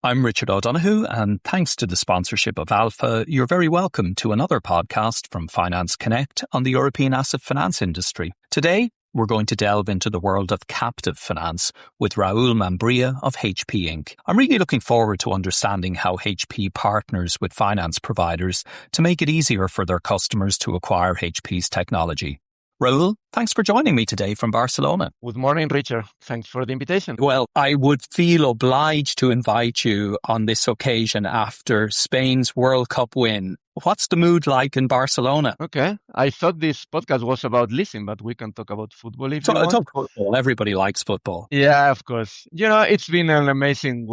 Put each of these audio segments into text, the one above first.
I'm Richard O'Donoghue, and thanks to the sponsorship of Alpha, you're very welcome to another podcast from Finance Connect on the European asset finance industry. Today, we're going to delve into the world of captive finance with Raul Mambrilla of HP Inc. I'm really looking forward to understanding how HP partners with finance providers to make it easier for their customers to acquire HP's technology. Raul, thanks for joining me today from Barcelona. Good morning, Richard. Thanks for the invitation. Well, I would feel obliged to invite you on this occasion after Spain's World Cup win. What's the mood like in Barcelona? Okay. I thought this podcast was about leasing, but we can talk about football if you want. Talk football. Everybody likes football. Yeah, of course. It's been an amazing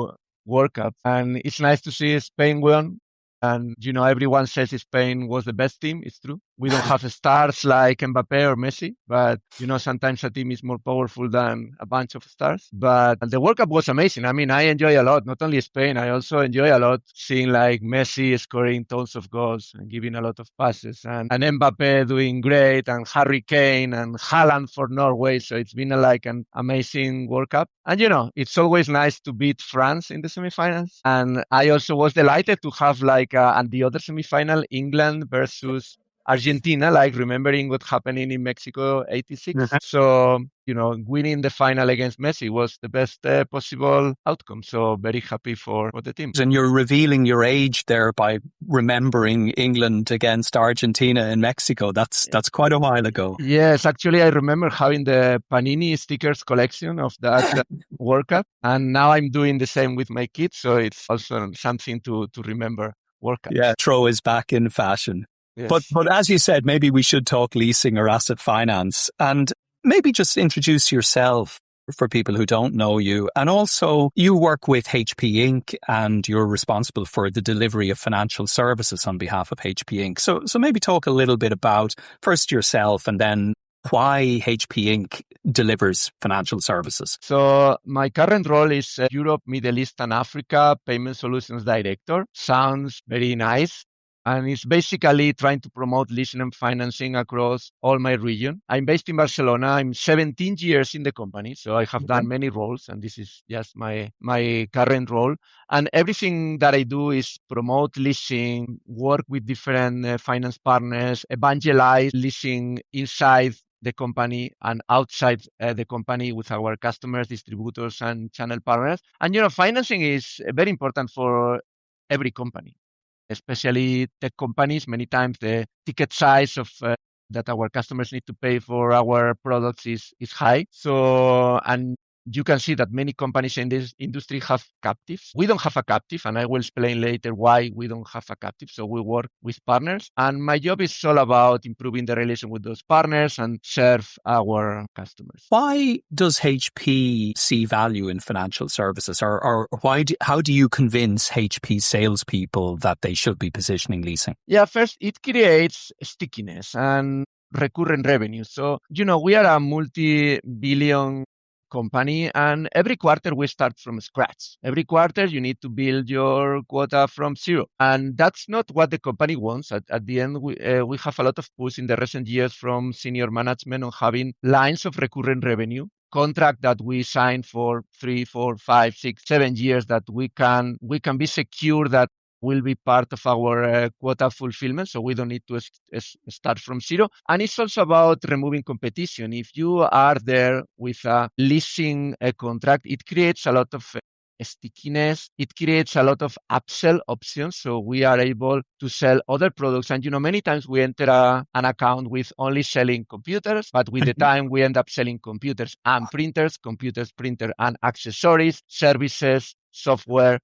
World Cup, and it's nice to see Spain win. And, everyone says Spain was the best team. It's true. We don't have stars like Mbappe or Messi, but, sometimes a team is more powerful than a bunch of stars. But the World Cup was amazing. I mean, I enjoy a lot, not only Spain, I also enjoy a lot seeing like Messi scoring tons of goals and giving a lot of passes and Mbappe doing great and Harry Kane and Haaland for Norway. So it's been an amazing World Cup. And, it's always nice to beat France in the semifinals. And I also was delighted to have and the other semifinal, England versus Argentina, remembering what happened in Mexico 86. Mm-hmm. So, winning the final against Messi was the best possible outcome. So very happy for the team. And you're revealing your age there by remembering England against Argentina in Mexico. That's quite a while ago. Yes, actually, I remember having the Panini stickers collection of that World Cup. And now I'm doing the same with my kids. So it's also something to remember. World Cup. Yeah, throw is back in fashion. Yes. But as you said, maybe we should talk leasing or asset finance and maybe just introduce yourself for people who don't know you. And also you work with HP Inc. and you're responsible for the delivery of financial services on behalf of HP Inc. So maybe talk a little bit about first yourself and then why HP Inc. delivers financial services. So my current role is Europe, Middle East and Africa Payment Solutions Director. Sounds very nice. And it's basically trying to promote leasing and financing across all my region. I'm based in Barcelona. I'm 17 years in the company, so I have done many roles, and this is just my current role. And everything that I do is promote leasing, work with different finance partners, evangelize leasing inside the company and outside the company with our customers, distributors, and channel partners. And, financing is very important for every company, especially tech companies. Many times the ticket size of that our customers need to pay for our products is high. So, and you can see that many companies in this industry have captives. We don't have a captive, and I will explain later why we don't have a captive. So we work with partners, and my job is all about improving the relation with those partners and serve our customers. Why does HP see value in financial services, or how do you convince HP salespeople that they should be positioning leasing? Yeah, first, it creates stickiness and recurrent revenue. So, we are a multi-billion company, and every quarter we start from scratch. Every quarter you need to build your quota from zero, and that's not what the company wants. At the end, we have a lot of push in the recent years from senior management on having lines of recurrent revenue, contract that we sign for 3, 4, 5, 6, 7 years that we can be secure that will be part of our quota fulfillment, so we don't need to start from zero. And it's also about removing competition. If you are there with a leasing contract, it creates a lot of stickiness. It creates a lot of upsell options, so we are able to sell other products. And many times we enter an account with only selling computers, but with the time we end up selling computers and printers, printer and accessories, services, software,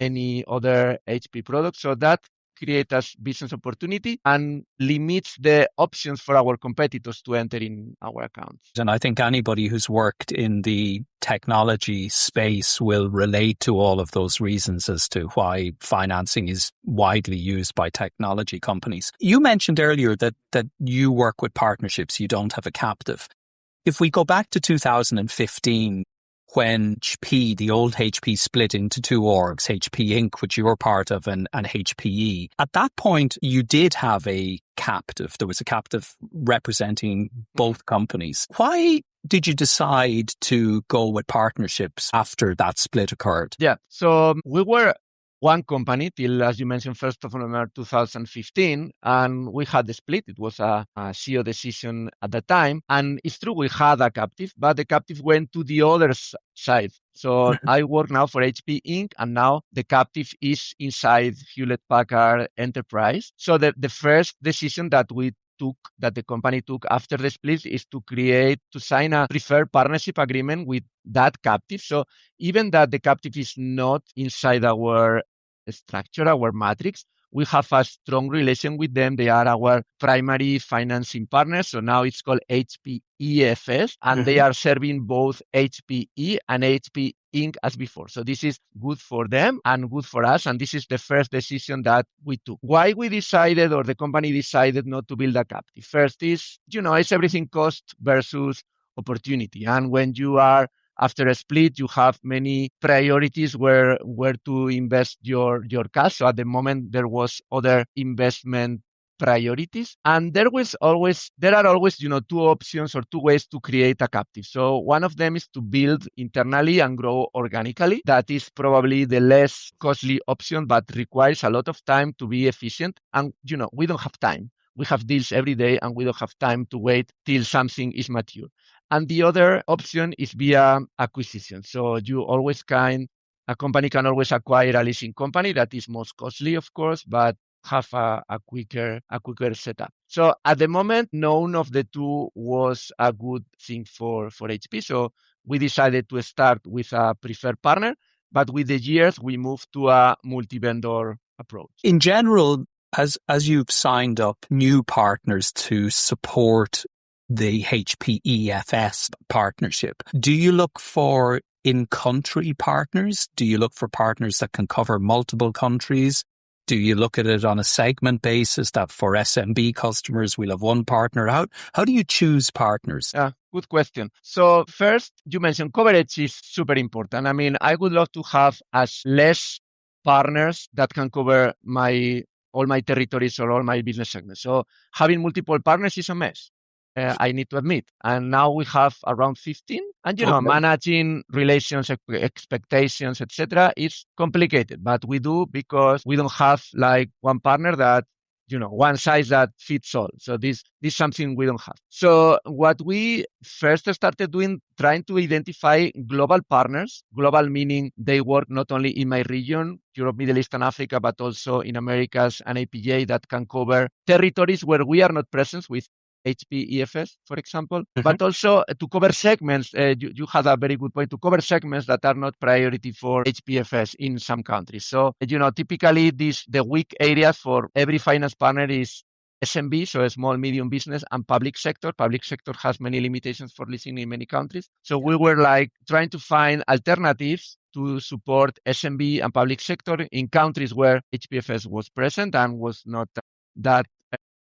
any other HP product. So that creates a business opportunity and limits the options for our competitors to enter in our accounts. And I think anybody who's worked in the technology space will relate to all of those reasons as to why financing is widely used by technology companies. You mentioned earlier that you work with partnerships, you don't have a captive. If we go back to 2015, when HP, the old HP, split into two orgs, HP Inc., which you're part of, and HPE. At that point, you did have a captive. There was a captive representing both companies. Why did you decide to go with partnerships after that split occurred? Yeah. So we were one company till, as you mentioned, 1st of November 2015, and we had the split. It was a CEO decision at the time. And it's true, we had a captive, but the captive went to the other side. So I work now for HP Inc., and now the captive is inside Hewlett Packard Enterprise. So the first decision that the company took after the split is to sign a preferred partnership agreement with that captive. So even that the captive is not inside our structure, our matrix, we have a strong relation with them. They are our primary financing partners. So now it's called HPEFS, and they are serving both HPE and HP Inc. as before. So this is good for them and good for us. And this is the first decision that we took. Why we decided, or the company decided, not to build a captive? First is, it's everything cost versus opportunity. And when you are after a split, you have many priorities where to invest your cash. So at the moment, there was other investment priorities, and there are always two options or two ways to create a captive. So one of them is to build internally and grow organically. That is probably the less costly option, but requires a lot of time to be efficient. And we don't have time. We have deals every day, and we don't have time to wait till something is mature. And the other option is via acquisition. So a company can always acquire a leasing company that is most costly, of course, but have a quicker setup. So at the moment, none of the two was a good thing for HP. So we decided to start with a preferred partner, but with the years, we moved to a multi-vendor approach. In general, as you've signed up new partners to support the HPEFS partnership, do you look for in-country partners? Do you look for partners that can cover multiple countries? Do you look at it on a segment basis, that for SMB customers, we'll have one partner out? How do you choose partners? Good question. So first, you mentioned coverage is super important. I mean, I would love to have as less partners that can cover all my territories or all my business segments. So having multiple partners is a mess. I need to admit. And now we have around 15. And, managing relations, expectations, etc. is complicated. But we do, because we don't have like one partner that, one size that fits all. So this is something we don't have. So what we first started doing, trying to identify global partners, global meaning they work not only in my region, Europe, Middle East, and Africa, but also in Americas and APJ, that can cover territories where we are not present with HPEFS, for example, but also to cover segments. You had a very good point, to cover segments that are not priority for HPFS in some countries. So, typically the weak areas for every finance partner is SMB, so a small, medium business, and public sector. Public sector has many limitations for leasing in many countries. So we were trying to find alternatives to support SMB and public sector in countries where HPFS was present and was not that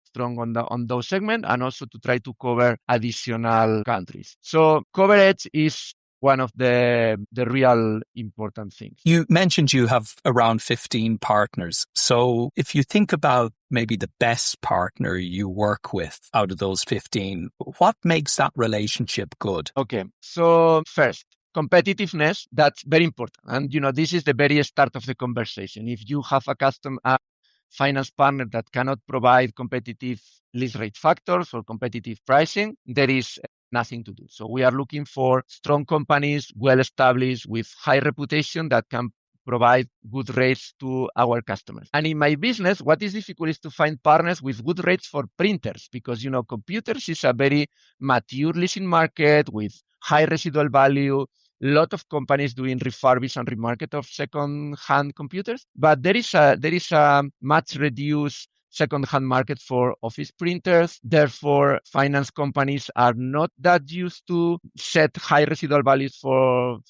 strong on those segments, and also to try to cover additional countries. So coverage is one of the real important things. You mentioned you have around 15 partners. So if you think about maybe the best partner you work with out of those 15, what makes that relationship good? Okay, so first, competitiveness, that's very important. And, this is the very start of the conversation. If you have a finance partner that cannot provide competitive lease rate factors or competitive pricing, there is nothing to do. So we are looking for strong companies, well established, with high reputation, that can provide good rates to our customers. And in my business, what is difficult is to find partners with good rates for printers, because, computers is a very mature leasing market with high residual value. Lot of companies doing refurbish and remarket of second-hand computers, but there is a much reduced second-hand market for office printers. Therefore, finance companies are not that used to set high residual values on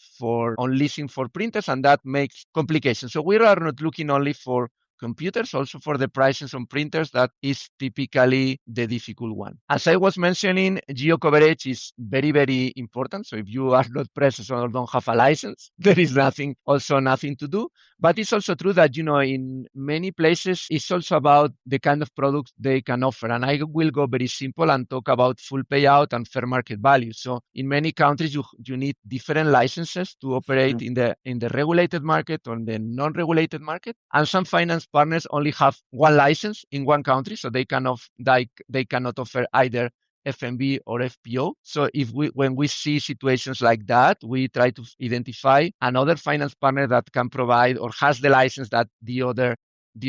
leasing for printers, and that makes complications. So we are not looking only for computers, also for the pricing on printers. That is typically the difficult one. As I was mentioning, geo coverage is very, very important. So if you are not present or don't have a license, there is nothing to do. But it's also true that, in many places, it's also about the kind of products they can offer. And I will go very simple and talk about full payout and fair market value. So in many countries, you need different licenses to operate in the regulated market or the non-regulated market. And some finance partners only have one license in one country, so they cannot offer either FMB or FPO. So when we see situations like that, we try to identify another finance partner that can provide or has the license that the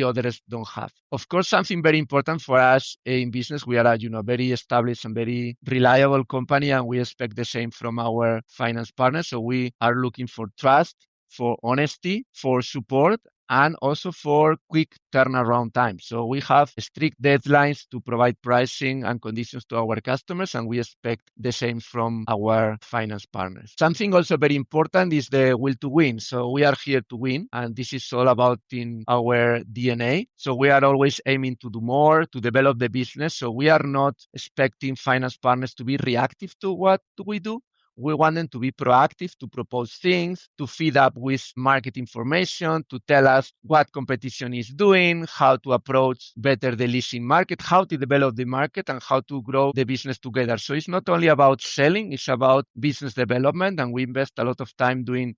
others don't have. Of course, something very important for us in business, we are a very established and very reliable company, and we expect the same from our finance partners. So we are looking for trust, for honesty, for support, and also for quick turnaround time. So we have strict deadlines to provide pricing and conditions to our customers, and we expect the same from our finance partners. Something also very important is the will to win. So we are here to win, and this is all about in our DNA. So we are always aiming to do more, to develop the business. So we are not expecting finance partners to be reactive to what we do. We want them to be proactive, to propose things, to feed up with market information, to tell us what competition is doing, how to approach better the leasing market, how to develop the market, and how to grow the business together. So it's not only about selling, it's about business development, and we invest a lot of time doing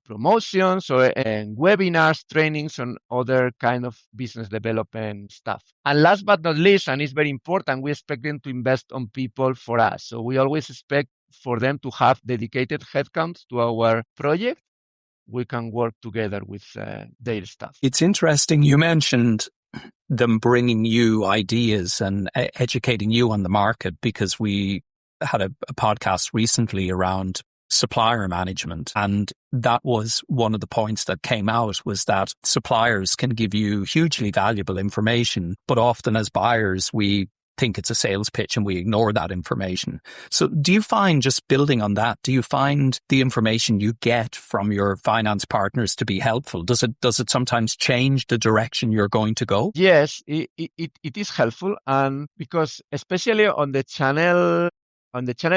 promotions and webinars, trainings, and other kind of business development stuff. And last but not least, and it's very important, we expect them to invest on people for us. So we always expect for them to have dedicated headcounts to our project. We can work together with their staff. It's interesting. You mentioned them bringing you ideas and educating you on the market, because we had a podcast recently around supplier management, and that was one of the points that came out, was that suppliers can give you hugely valuable information, but often as buyers we think it's a sales pitch and we ignore that information. So do you find, just building on that, do you find the information you get from your finance partners to be helpful? Does it sometimes change the direction you're going to go? Yes, it is helpful, and because especially on the channel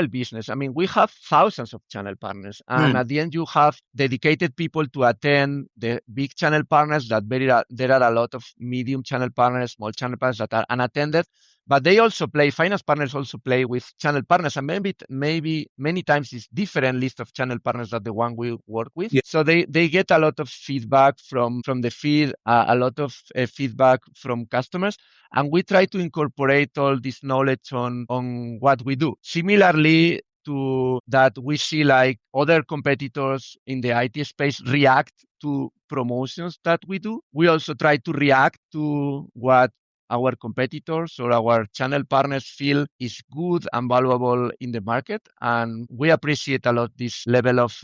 business, I mean, we have thousands of channel partners, and at the end you have dedicated people to attend the big channel partners. That there are a lot of medium channel partners, small channel partners that are unattended. But finance partners also play with channel partners, and maybe many times it's different list of channel partners than the one we work with. Yeah. So they get a lot of feedback from the feed, a lot of feedback from customers, and we try to incorporate all this knowledge on what we do. Similarly to that, we see like other competitors in the IT space react to promotions that we do. We also try to react to what our competitors or our channel partners feel is good and valuable in the market. And we appreciate a lot this level of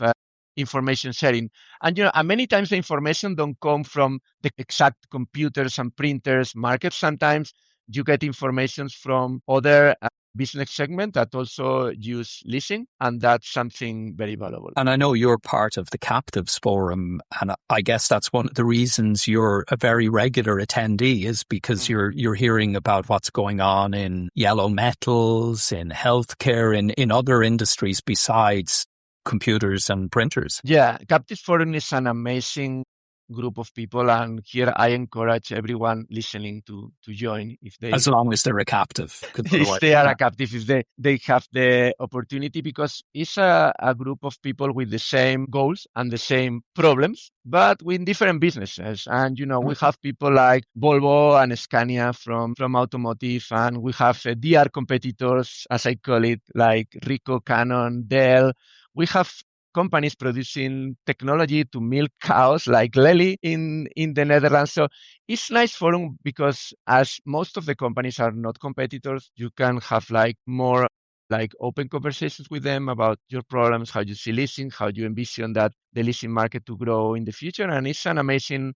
information sharing. And, and many times the information don't come from the exact computers and printers market. Sometimes you get information from other business segment that also use leasing, and that's something very valuable. And I know you're part of the Captives Forum, and I guess that's one of the reasons you're a very regular attendee, is because you're hearing about what's going on in yellow metals, in healthcare, in other industries besides computers and printers. Yeah, Captives Forum is an amazing group of people, and here I encourage everyone listening to join, if they, as long as they're a captive. If they are a captive, if they have the opportunity, because it's a group of people with the same goals and the same problems, but with different businesses. And we have people like Volvo and Scania from automotive, and we have DR competitors, as I call it, like Ricoh, Canon, Dell. We have companies producing technology to milk cows like Lely in the Netherlands. So it's nice forum, because as most of the companies are not competitors, you can have like more like open conversations with them about your problems, how you see leasing, how you envision that the leasing market to grow in the future. And it's an amazing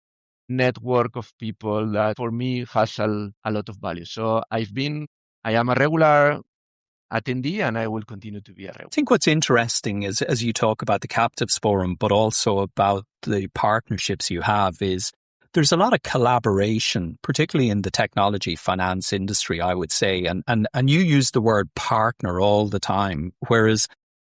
network of people that for me has a lot of value. So I am a regular attendee, and I will continue to be a regular. I think what's interesting is, as you talk about the Captives Forum, but also about the partnerships you have, is there's a lot of collaboration, particularly in the technology finance industry, I would say. And you use the word partner all the time, whereas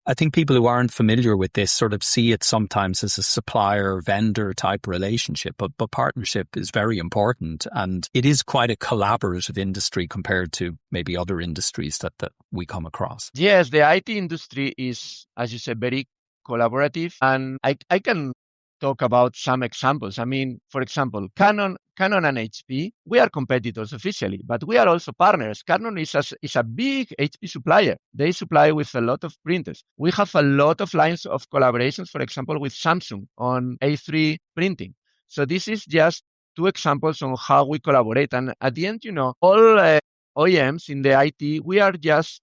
I think people who aren't familiar with this sort of see it sometimes as a supplier-vendor type relationship, but partnership is very important, and it is quite a collaborative industry compared to maybe other industries that we come across. Yes, the IT industry is, as you said, very collaborative, and I can talk about some examples. I mean, for example, Canon and HP, we are competitors officially, but we are also partners. Canon is a big HP supplier. They supply with a lot of printers. We have a lot of lines of collaborations, for example, with Samsung on A3 printing. So this is just two examples on how we collaborate. And at the end, all OEMs in the IT, we are just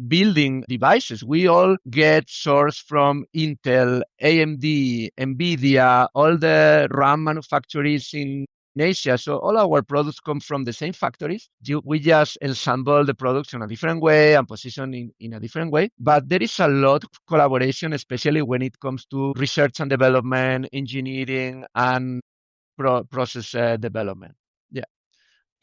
building devices. We all get source from Intel, AMD, Nvidia, all the RAM manufacturers in Asia. So all our products come from the same factories. We just ensemble the products in a different way and position in a different way. But there is a lot of collaboration, especially when it comes to research and development, engineering, and process development. Yeah.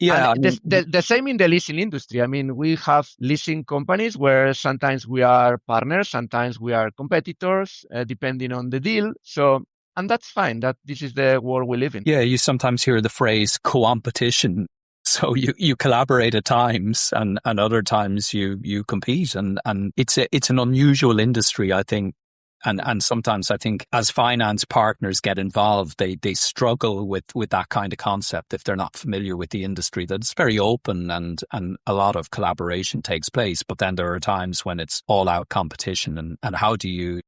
Yeah, And the same in the leasing industry. I mean, we have leasing companies where sometimes we are partners, sometimes we are competitors, depending on the deal. So, and that's fine. That this is the world we live in. yeah, you sometimes hear the phrase co-competition. So you collaborate at times, and other times you compete, and it's an unusual industry, I think. And sometimes I think as finance partners get involved, they struggle with that kind of concept if they're not familiar with the industry, that it's very open and a lot of collaboration takes place. But then there are times when it's all out competition, and how do you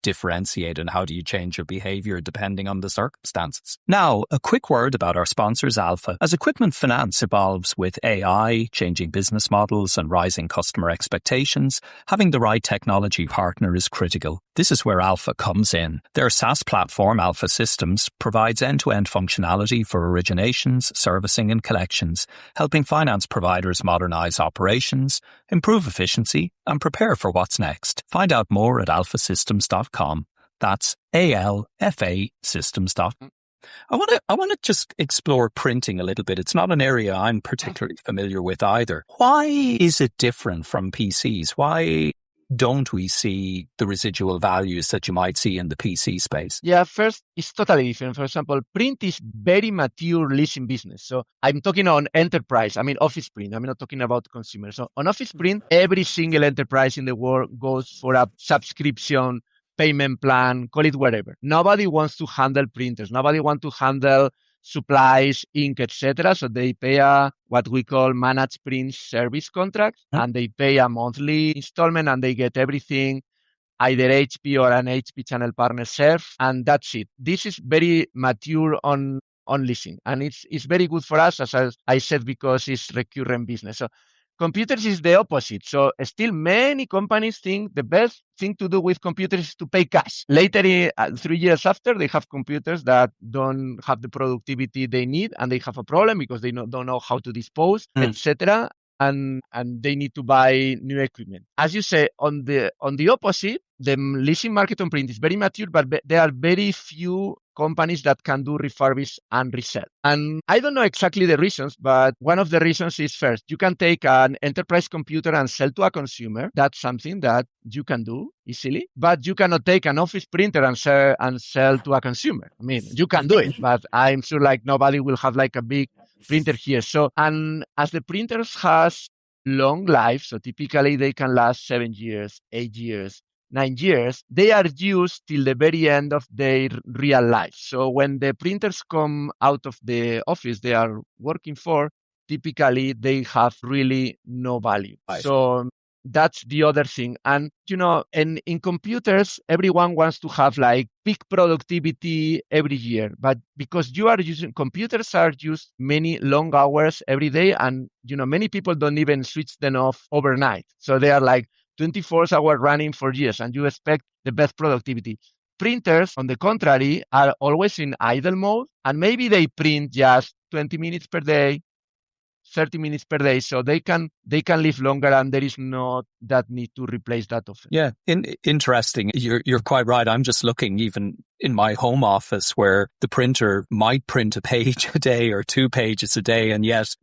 differentiate and how do you change your behavior depending on the circumstances? Now, a quick word about our sponsors, Alpha. As equipment finance evolves with AI, changing business models and rising customer expectations, having the right technology partner is critical. This is where Alpha comes in. Their SaaS platform, Alpha Systems, provides end-to-end functionality for originations, servicing and collections, helping finance providers modernize operations, improve efficiency, and prepare for what's next. Find out more at alphasystems.com. That's ALFA systems.com. I want to just explore printing a little bit. It's not an area I'm particularly familiar with either. Why is it different from PCs? Why don't we see the residual values that you might see in the PC space? Yeah, first, it's totally different. For example, print is very mature leasing business. So I'm talking on enterprise. I mean, office print. I'm not talking about consumer. So on office print, every single enterprise in the world goes for a subscription payment plan, call it whatever. Nobody wants to handle printers. Nobody wants to handle supplies, ink, etc. So they pay a what we call managed print service contract, and they pay a monthly installment, and they get everything either HP or an HP channel partner serve, and that's it. This is very mature on leasing, and it's very good for us, as I said, because it's recurrent business. So computers is the opposite. So still many companies think the best thing to do with computers is to pay cash. Later, 3 years after, they have computers that don't have the productivity they need, and they have a problem because they don't know how to dispose, etc. And they need to buy new equipment. As you say, on the opposite, the leasing market on print is very mature, but there are very few companies that can do refurbish and resell. And I don't know exactly the reasons, but one of the reasons is, first, you can take an enterprise computer and sell to a consumer. That's something that you can do easily, but you cannot take an office printer and sell to a consumer. I mean, you can do it, but I'm sure like nobody will have like a big printer here. So, and as the printers has long life, so typically they can last 7 years, 8 years, 9 years, they are used till the very end of their real life. So when the printers come out of the office they are working for, typically they have really no value. Right. So that's the other thing. And, in computers, everyone wants to have like peak productivity every year. But because computers are used many long hours every day, and, many people don't even switch them off overnight. So they are like 24 hours running for years, and you expect the best productivity. Printers, on the contrary, are always in idle mode, and maybe they print just 20 minutes per day, 30 minutes per day, so they can live longer, and there is not that need to replace that often. Yeah, interesting. You're quite right. I'm just looking even in my home office where the printer might print a page a day or 2 pages a day, and yet,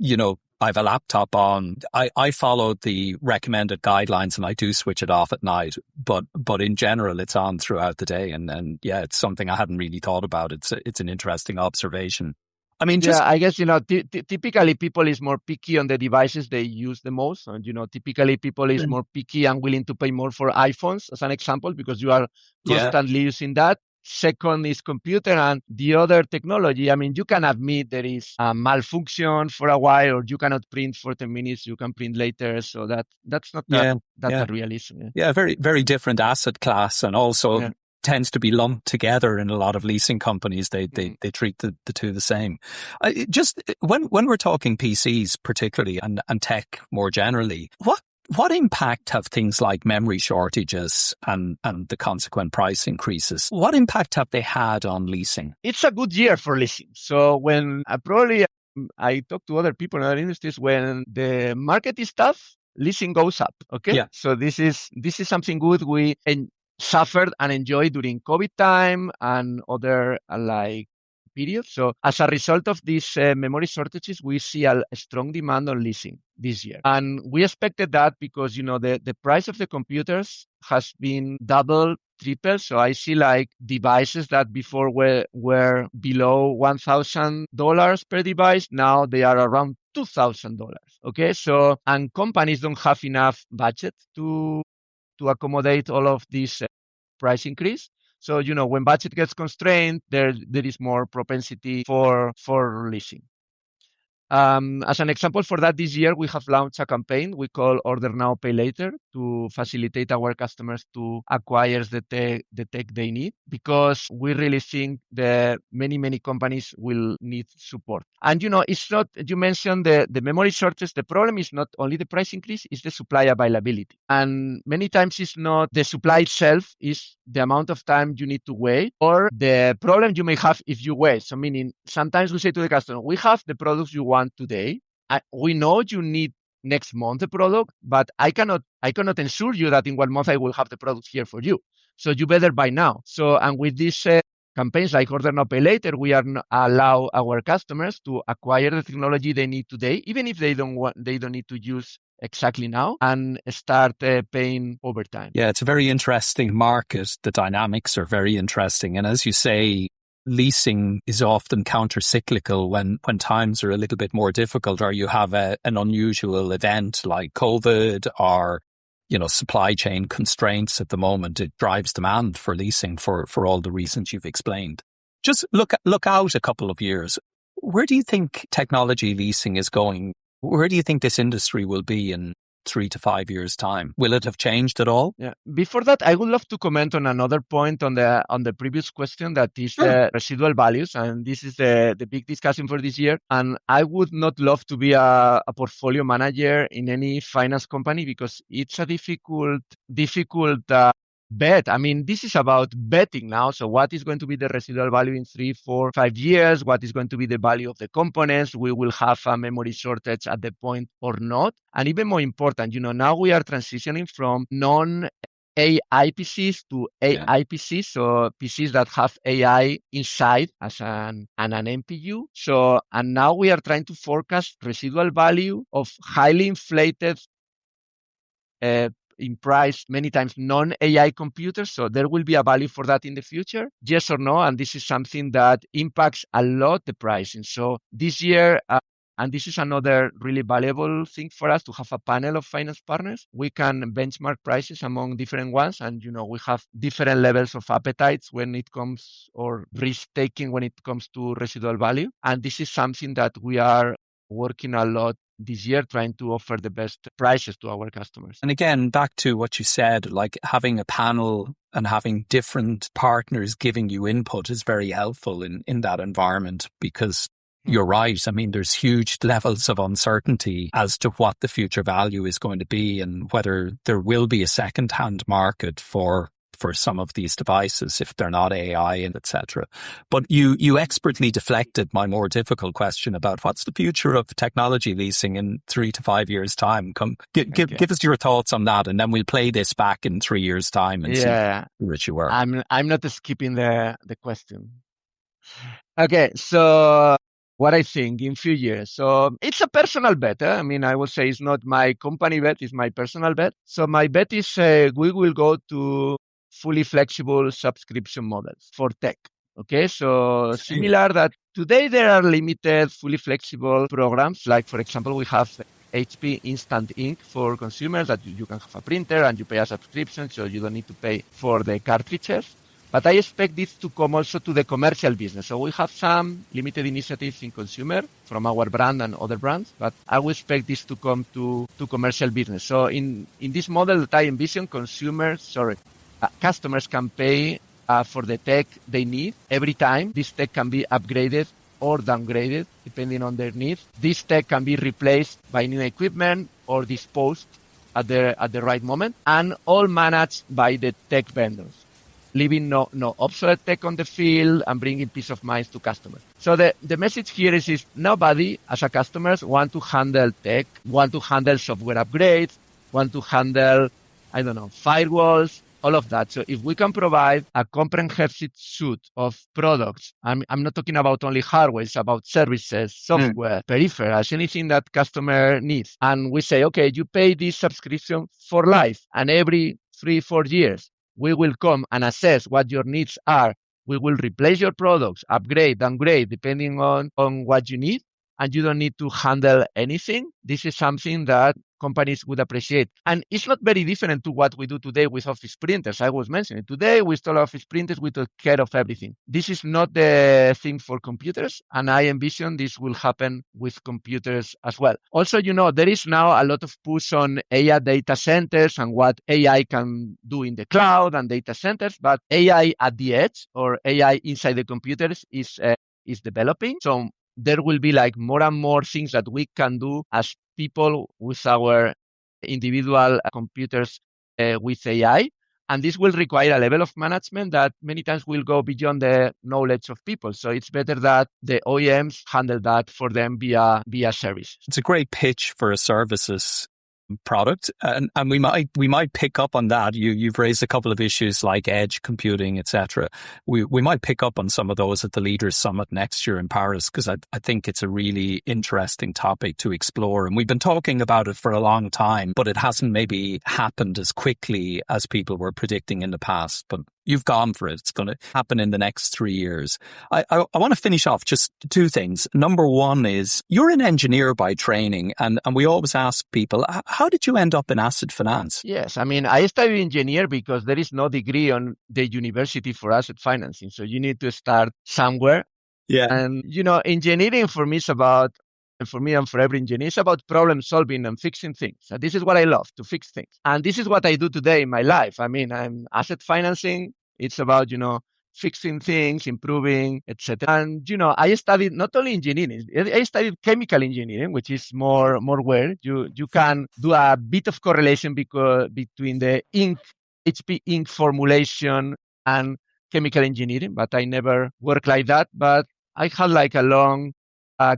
I have a laptop on. I follow the recommended guidelines and I do switch it off at night. But in general, it's on throughout the day. And yeah, it's something I hadn't really thought about. It's an interesting observation. I mean, I guess, typically people is more picky on the devices they use the most. And, typically people is more picky and willing to pay more for iPhones, as an example, because you are constantly using that. Second is computer, and the other technology. I mean, you can admit there is a malfunction for a while, or you cannot print for 10 minutes, you can print later. So that's not a real issue. Yeah, very, very different asset class, and also tends to be lumped together in a lot of leasing companies. They treat the two the same. Just when we're talking PCs particularly and tech more generally, what impact have things like memory shortages and the consequent price increases? What impact have they had on leasing? It's a good year for leasing. So when I talk to other people in other industries, when the market is tough, leasing goes up. Okay. Yeah. So this is something good we suffered and enjoyed during COVID time and other periods. So as a result of these memory shortages, we see a strong demand on leasing this year. And we expected that because, the price of the computers has been double, triple. So I see devices that before were below $1,000 per device. Now they are around $2,000. Okay. So, and companies don't have enough budget to accommodate all of this price increase. So, when budget gets constrained, there is more propensity for leasing. As an example for that, this year we have launched a campaign we call Order Now, Pay Later to facilitate our customers to acquire the tech they need, because we really think that many companies will need support. And, it's not, you mentioned the memory shortage. The problem is not only the price increase, it's the supply availability. And many times it's not the supply itself, is the amount of time you need to wait, or the problem you may have if you wait. So meaning sometimes we say to the customer, we have the products you want today. We know you need next month the product, but I cannot ensure you that in 1 month I will have the product here for you. So you better buy now. So, and with these campaigns like Order Now, Pay Later, we allow our customers to acquire the technology they need today, even if they don't need to use exactly now, and start paying over time. Yeah, it's a very interesting market. The dynamics are very interesting. And as you say, leasing is often counter-cyclical when times are a little bit more difficult, or you have an unusual event like COVID or, supply chain constraints at the moment. It drives demand for leasing for all the reasons you've explained. Just look out a couple of years. Where do you think technology leasing is going? Where do you think this industry will be in 3 to 5 years' time? Will it have changed at all? Yeah. Before that, I would love to comment on another point on the previous question, that is the residual values, and this is the big discussion for this year. And I would not love to be a portfolio manager in any finance company, because it's a difficult bet. I mean, this is about betting now. So what is going to be the residual value in 3, 4, 5 years? What is going to be the value of the components? We will have a memory shortage at the point or not. And even more important, now we are transitioning from non-AI PCs to AI PCs. So PCs that have AI inside as an NPU. So, and now we are trying to forecast residual value of highly inflated in price, many times non-AI computers. So there will be a value for that in the future, yes or no? And this is something that impacts a lot the pricing. So this year, and this is another really valuable thing for us, to have a panel of finance partners. We can benchmark prices among different ones, and we have different levels of appetites when it comes, or risk taking when it comes to residual value. And this is something that we are working a lot this year, trying to offer the best prices to our customers. And again, back to what you said, like having a panel and having different partners giving you input is very helpful in that environment, because you're right. I mean, there's huge levels of uncertainty as to what the future value is going to be and whether there will be a second-hand market for for some of these devices if they're not AI and etc. But you expertly deflected my more difficult question about what's the future of technology leasing in 3 to 5 years' time. Give us your thoughts on that, and then we'll play this back in 3 years' time and see how rich you were. I'm not skipping the question. Okay, so what I think in few years. So it's a personal bet. I mean, I would say it's not my company bet, it's my personal bet. So my bet is we will go to fully flexible subscription models for tech. Okay, so similar that today there are limited fully flexible programs. Like, for example, we have HP Instant Ink for consumers that you can have a printer and you pay a subscription, so you don't need to pay for the cartridges. But I expect this to come also to the commercial business. So we have some limited initiatives in consumer from our brand and other brands, but I would expect this to come to commercial business. So in this model that I envision, customers can pay for the tech they need every time. This tech can be upgraded or downgraded depending on their needs. This tech can be replaced by new equipment or disposed at the right moment, and all managed by the tech vendors, leaving no obsolete tech on the field and bringing peace of mind to customers. So the message here is nobody as a customers want to handle tech, want to handle software upgrades, want to handle, firewalls, all of that. So if we can provide a comprehensive suite of products, I'm not talking about only hardware, it's about services, software, peripherals, anything that customer needs. And we say, okay, you pay this subscription for life, and every 3-4 years, we will come and assess what your needs are. We will replace your products, upgrade, downgrade, depending on what you need, and you don't need to handle anything. This is something that companies would appreciate. And it's not very different to what we do today with office printers. I was mentioning today we install office printers, we take care of everything. This is not the thing for computers, and I envision this will happen with computers as well. Also, there is now a lot of push on AI data centers and what AI can do in the cloud and data centers, but AI at the edge or AI inside the computers is developing. So there will be like more and more things that we can do as people with our individual computers with AI. And this will require a level of management that many times will go beyond the knowledge of people. So it's better that the OEMs handle that for them via services. It's a great pitch for a services product, and we might pick up on that. You've raised a couple of issues like edge computing, etc. We might pick up on some of those at the Leaders Summit next year in Paris, because I think it's a really interesting topic to explore. And we've been talking about it for a long time, but it hasn't maybe happened as quickly as people were predicting in the past. But you've gone for it. It's going to happen in the next 3 years. I want to finish off just 2 things. Number one is you're an engineer by training, and we always ask people, how did you end up in asset finance? Yes, I mean, I studied engineer because there is no degree on the university for asset financing. So you need to start somewhere. Yeah. And, engineering for me is about, and for me and for every engineer, it's about problem solving and fixing things. And this is what I love, to fix things. And this is what I do today in my life. I mean, I'm asset financing. It's about, fixing things, improving, etc. And, I studied not only engineering, I studied chemical engineering, which is more weird. You can do a bit of correlation between the HP ink formulation and chemical engineering, but I never worked like that. But I had like a long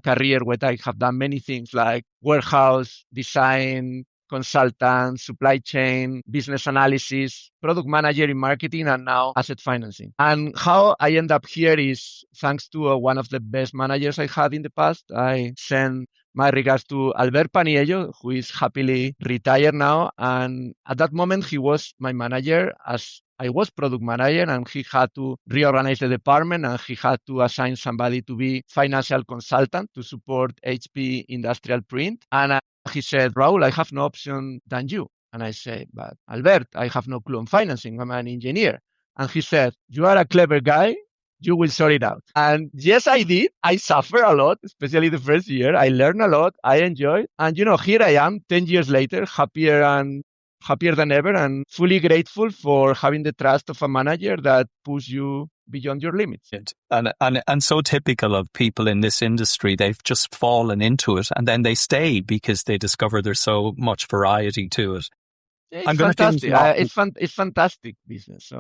career where I have done many things like warehouse, design, consultant, supply chain, business analysis, product manager in marketing, and now asset financing. And how I end up here is thanks to one of the best managers I had in the past. I send my regards to Albert Paniello, who is happily retired now. And at that moment, he was my manager as I was product manager, and he had to reorganize the department, and he had to assign somebody to be financial consultant to support HP Industrial Print. And he said, Raul, I have no option than you. And I said, but Albert, I have no clue on financing. I'm an engineer. And he said, you are a clever guy. You will sort it out. And yes, I did. I suffered a lot, especially the first year. I learned a lot. I enjoyed. And, here I am 10 years later, happier than ever, and fully grateful for having the trust of a manager that pushes you beyond your limits. And so typical of people in this industry, they've just fallen into it and then they stay because they discover there's so much variety to it. It's I'm going to finish fantastic. it off. It's fantastic business. So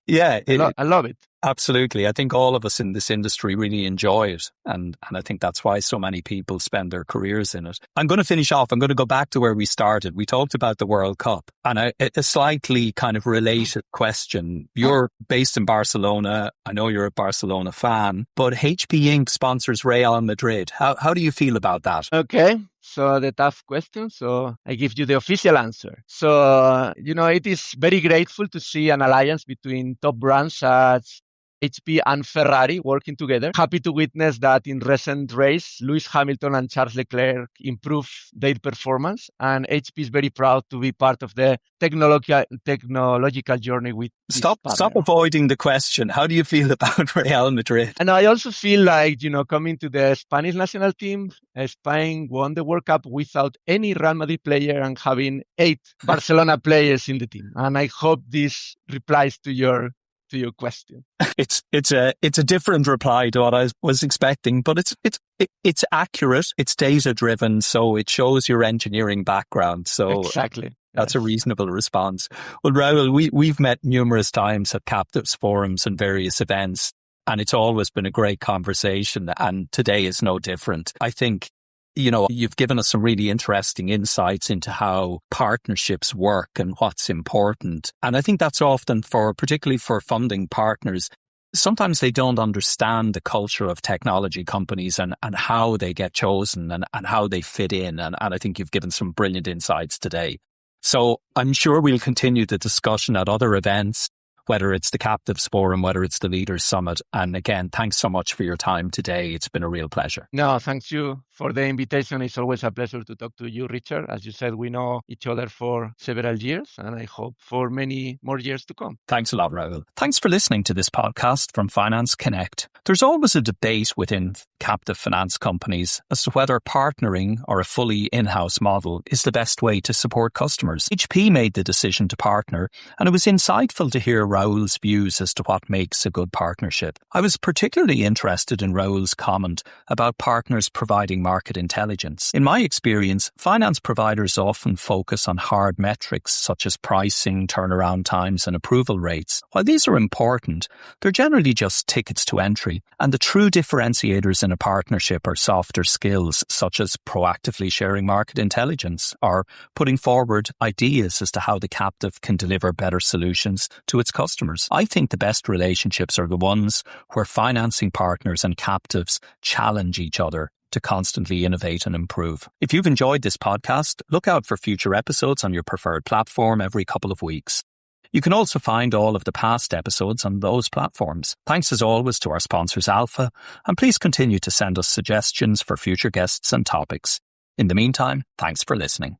Yeah, I love it. absolutely. I think all of us in this industry really enjoy it. And I think that's why so many people spend their careers in it. I'm going to finish off. I'm going to go back to where we started. We talked about the World Cup and a slightly kind of related question. You're based in Barcelona. I know you're a Barcelona fan, but HP Inc. sponsors Real Madrid. How do you feel about that? Okay. So the tough question. So I give you the official answer. So, it is very grateful to see an alliance between top brands such HP and Ferrari working together. Happy to witness that in recent race, Lewis Hamilton and Charles Leclerc improved their performance. And HP is very proud to be part of the technological journey with this partner. Stop avoiding the question. How do you feel about Real Madrid? And I also feel like, coming to the Spanish national team, Spain won the World Cup without any Real Madrid player and having 8 Barcelona players in the team. And I hope this replies to your question. It's a different reply to what I was expecting, but it's accurate. It's data driven, so it shows your engineering background. So exactly. That's a reasonable response. Well, Raul, we've met numerous times at Captives forums and various events, and it's always been a great conversation, and today is no different. I think, you've given us some really interesting insights into how partnerships work and what's important. And I think that's often particularly for funding partners, sometimes they don't understand the culture of technology companies and how they get chosen and how they fit in. And I think you've given some brilliant insights today. So I'm sure we'll continue the discussion at other events, whether it's the Captives Forum, whether it's the Leaders Summit. And again, thanks so much for your time today. It's been a real pleasure. No, thanks you for the invitation. It's always a pleasure to talk to you, Richard. As you said, we know each other for several years, and I hope for many more years to come. Thanks a lot, Raul. Thanks for listening to this podcast from Finance Connect. There's always a debate within captive finance companies as to whether partnering or a fully in-house model is the best way to support customers. HP made the decision to partner, and it was insightful to hear Raul's views as to what makes a good partnership. I was particularly interested in Raul's comment about partners providing market intelligence. In my experience, finance providers often focus on hard metrics such as pricing, turnaround times, and approval rates. While these are important, they're generally just tickets to entry, and the true differentiators in a partnership are softer skills such as proactively sharing market intelligence or putting forward ideas as to how the captive can deliver better solutions to its customers. I think the best relationships are the ones where financing partners and captives challenge each other to constantly innovate and improve. If you've enjoyed this podcast, look out for future episodes on your preferred platform every couple of weeks. You can also find all of the past episodes on those platforms. Thanks as always to our sponsors Alpha, and please continue to send us suggestions for future guests and topics. In the meantime, thanks for listening.